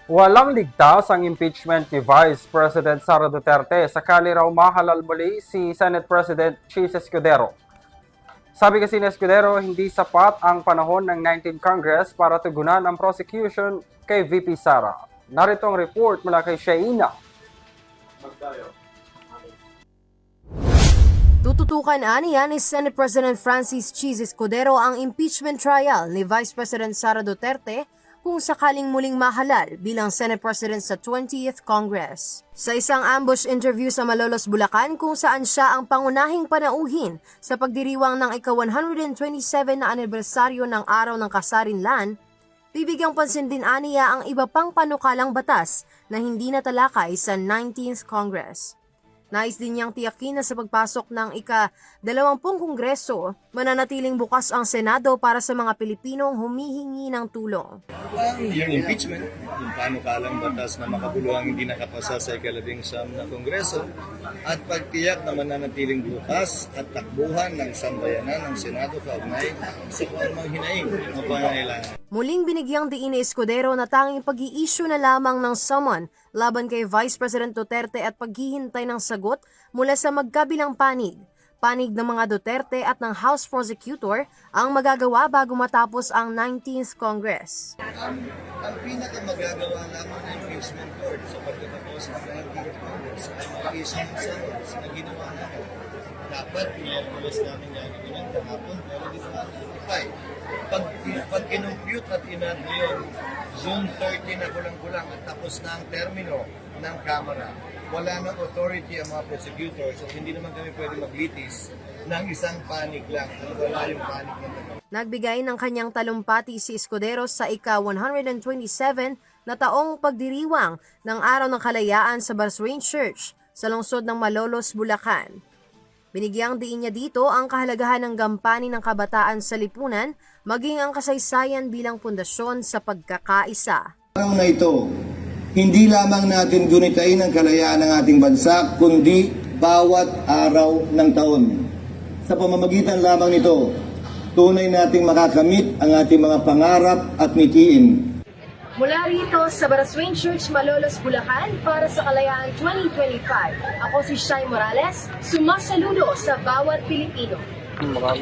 Walang ligtas ang impeachment ni Vice President Sara Duterte sakali raw mahalal muli si Senate President Chis Escudero. Sabi kasi ni Escudero, hindi sapat ang panahon ng 19th Congress para tugunan ang prosecution kay VP Sara. Narito ang report mula kay Shaina. Tututukan aniya ni Senate President Francis Chis Escudero ang impeachment trial ni Vice President Sara Duterte kung sakaling muling mahalal bilang Senate President sa 20th Congress. Sa isang ambush interview sa Malolos, Bulacan kung saan siya ang pangunahing panauhin sa pagdiriwang ng ika-127 na anibersaryo ng Araw ng Kasarinlan, bibigyang pansin din aniya ang iba pang panukalang batas na hindi natalakay sa 19th Congress. Nais din niyang tiyakin na sa pagpasok ng ika-20 Kongreso, mananatiling bukas ang Senado para sa mga Pilipinong humihingi ng tulong. Yung impeachment, yung panukalang batas na makabuluhang hindi nakapasa sa ika-11 na Kongreso, at pagtiyak na mananatiling bukas at takbuhan ng sambayanan ng Senado kaugnay sa kung anumang hinaing o pangangailangan. Muling binigyang diin ni Escudero na tanging pag-i-issue na lamang ng summon laban kay Vice President Duterte at paghihintay ng sagot mula sa magkabilang panig. Panig ng mga Duterte at ng House Prosecutor ang magagawa bago matapos ang 19th Congress. Ang pinakamagagawa lamang ng impeachment court sa pagkatapos ng 19th Congress ay mag-issue ng summons na ginawa namin. Dapat pinagawas namin yan ng kahapon pero di naman notify. Pag kinumpute at inad yun, June 30 na kulang-kulang at tapos na ang termino ng Kamara. Wala nang authority ang mga prosecutors at hindi naman kami pwede maglitis ng isang panig lang. Wala yung panig na Nagbigay ng kanyang talumpati si Escudero sa ika-127 na taong pagdiriwang ng Araw ng Kalayaan sa Barswain Church sa lungsod ng Malolos, Bulacan. Binigyang diin niya dito ang kahalagahan ng gampanin ng kabataan sa lipunan maging ang kasaysayan bilang pundasyon sa pagkakaisa. Araw na ito, hindi lamang natin gunitain ang kalayaan ng ating bansa, kundi bawat araw ng taon. Sa pamamagitan lamang nito, tunay nating makakamit ang ating mga pangarap at mitiin. Mula rito sa Barswain Church, Malolos, Bulacan para sa Kalayaan 2025. Ako si Shai Morales, sumasaludo sa bawat Pilipino. Marami.